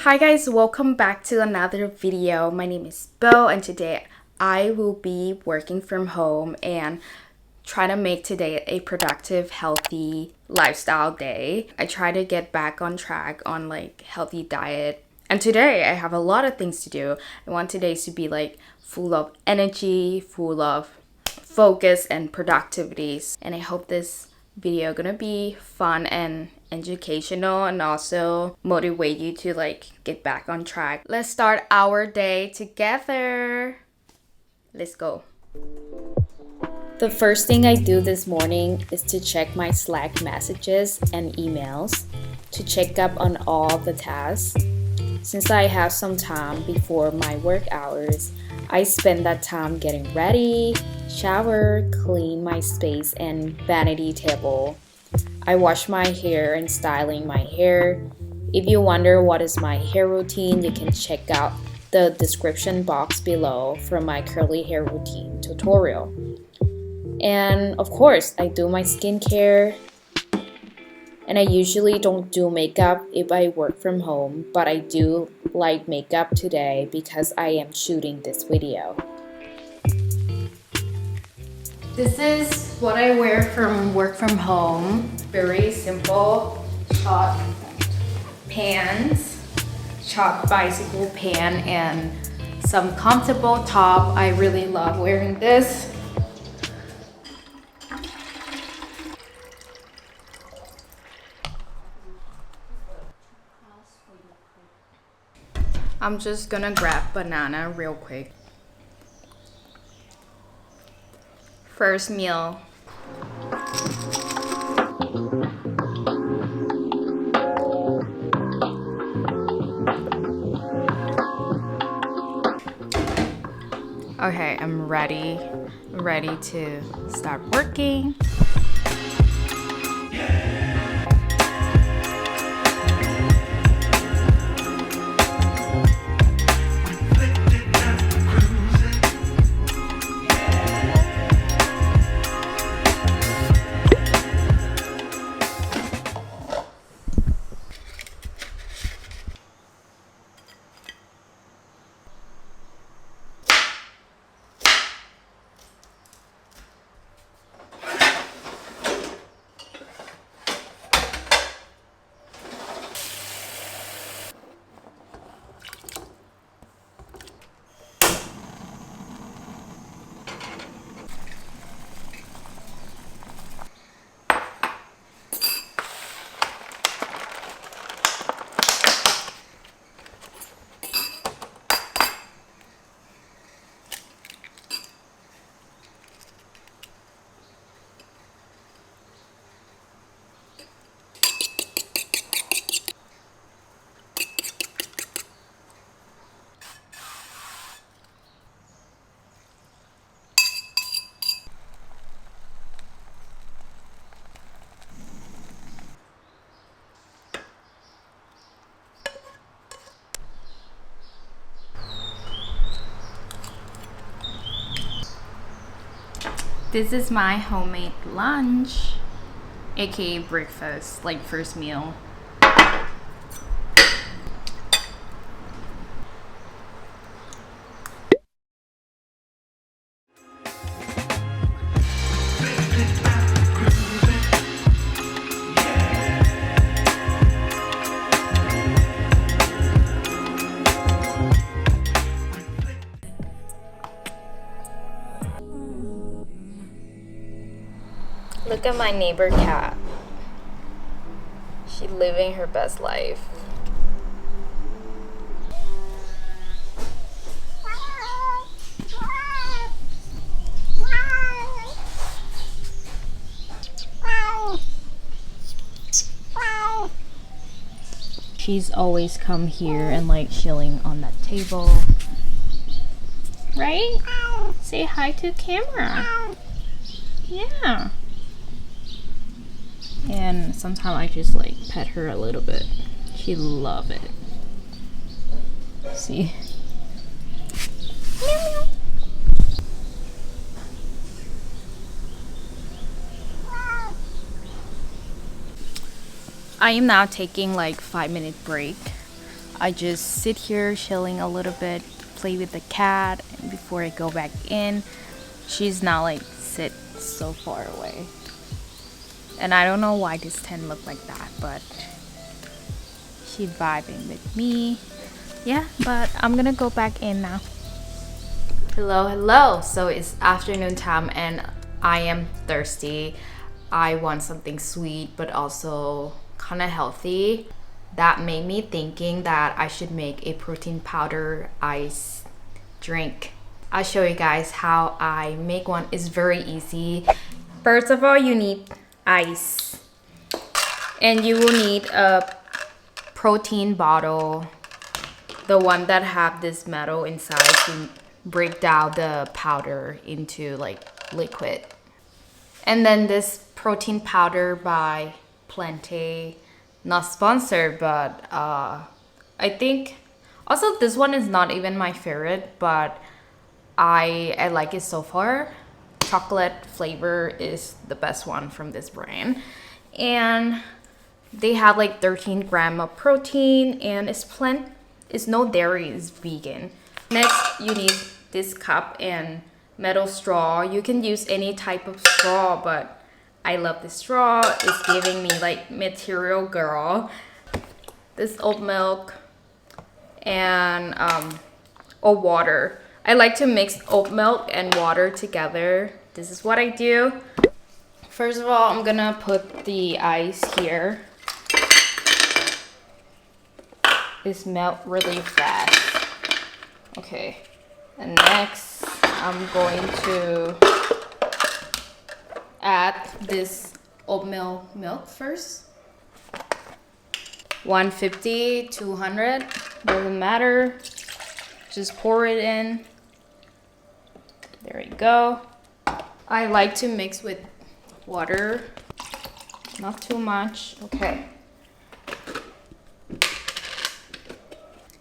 Hi guys, welcome back to another video. My name is Bo and today I will be working from home and try to make today a productive, healthy lifestyle day. I try to get back on track on healthy diet. And today I have a lot of things to do. I want today to be full of energy, full of focus and productivities. And I hope this video gonna be fun and educational and also motivate you to get back on track. Let's start our day together. Let's go. The first thing I do this morning is to check my Slack messages and emails to check up on all the tasks. Since I have some time before my work hours, I spend that time getting ready, shower, clean my space and vanity table. I wash my hair and styling my hair. If you wonder what is my hair routine, you can check out the description box below for my curly hair routine tutorial. And of course, I do my skincare. And I usually don't do makeup if I work from home, but I do like makeup today because I am shooting this video. This is what I wear from work from home. Very simple short pants, short bicycle pant, and some comfortable top. I really love wearing this. I'm just gonna grab banana real quick. First meal. Okay, I'm ready to start working. This is my homemade lunch, aka breakfast, first meal. Look at my neighbor cat. She's living her best life. She's always come here and chilling on that table. Right? Say hi to camera. Yeah. And sometimes I just pet her a little bit. She love it. See? Meow, meow. I am now taking 5-minute break. I just sit here chilling a little bit, play with the cat before I go back in. She's now like sit so far away. And I don't know why this tent looked like that, but she's vibing with me. Yeah, but I'm gonna go back in now. Hello. So it's afternoon time and I am thirsty. I want something sweet but also kind of healthy. That made me thinking that I should make a protein powder ice drink. I'll show you guys how I make one. It's very easy. First of all, you need ice. And you will need a protein bottle. The one that have this metal inside to break down the powder into like liquid. And then this protein powder by Plante. Not sponsored, but I think also this one is not even my favorite, but I like it so far. Chocolate flavor is the best one from this brand, and they have like 13 grams of protein, and it's no dairy, it's vegan. Next, you need this cup and metal straw. You can use any type of straw, but I love this straw. It's giving me like material girl. This oat milk and or water. I like to mix oat milk and water together. This is what I do. First of all, I'm gonna put the ice here. This melt really fast. Okay, and next I'm going to add this oatmeal milk first. 150, 200, doesn't matter. Just pour it in. There you go. I like to mix with water, not too much. Okay.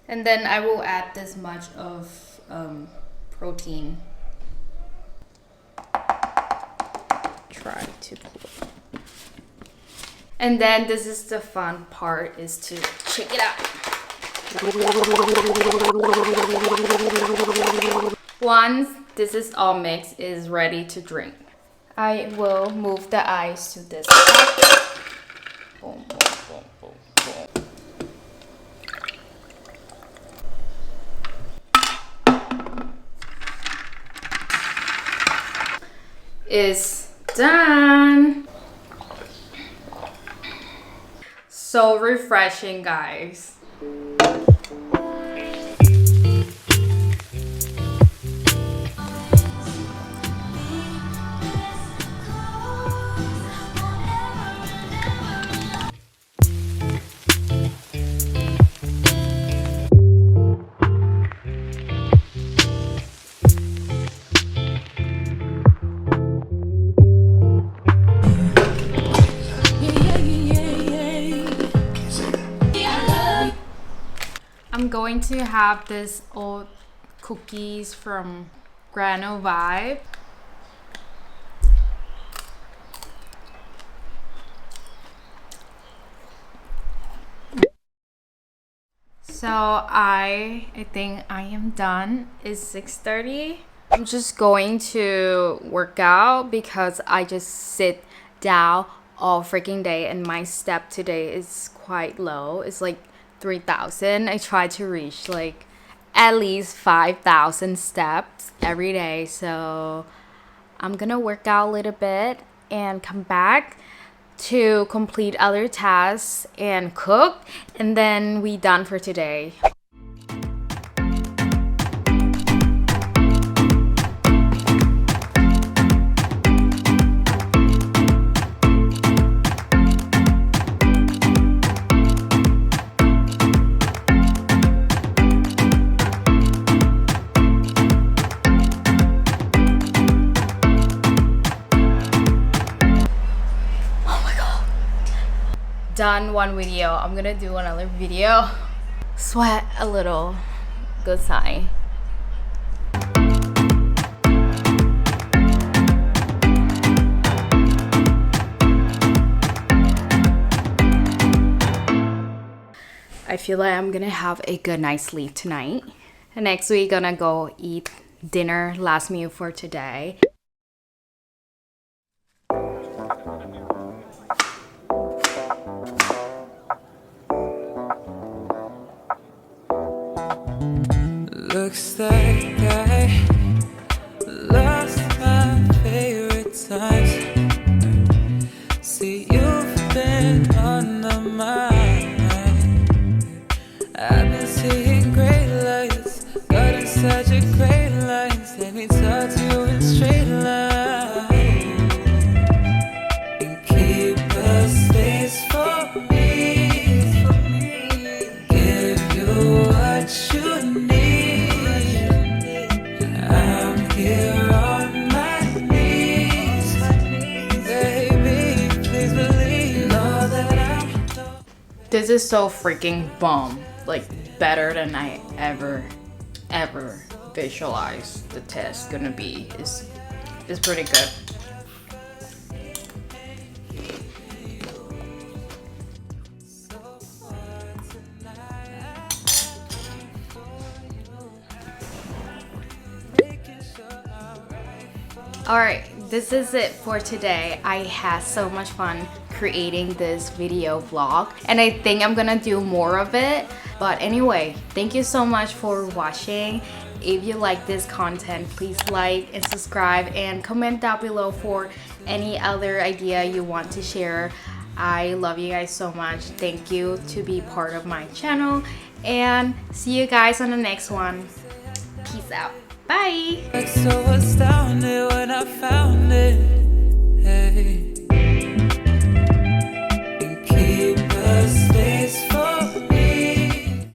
And then I will add this much of protein. Try to cool. And then this is the fun part, is to check it out. Once this is all mixed, is ready to drink. I will move the ice to this cup. Boom, boom, boom, boom, boom. Is done. So refreshing, guys. I'm going to have this old cookies from Grano Vibe. So I think I am done. It's 6:30. I'm just going to work out because I just sit down all freaking day and my step today is quite low. It's like 3,000. I try to reach like at least 5,000 steps every day. So I'm gonna work out a little bit and come back to complete other tasks and cook, and then we done for today. Done one video. I'm gonna do another video. Sweat a little. Good sign. I feel like I'm gonna have a good night's sleep tonight. And next we're gonna go eat dinner, last meal for today. Looks like I lost my favorite times. See, you've been on the mind. I've been seeing great lights, got in such a great lines. Let me talk to you in straight line and keep a space for me. Give you what you need. I'm here on my knees, baby. Please believe all that I'm. This is so freaking bomb. Like better than I ever visualized the test gonna be. It's pretty good. Alright, this is it for today. I had so much fun creating this video vlog and I think I'm gonna do more of it. But anyway, thank you so much for watching. If you like this content, please like and subscribe and comment down below for any other idea you want to share. I love you guys so much. Thank you to be part of my channel and see you guys on the next one. Peace out. Bye. So astounded when I found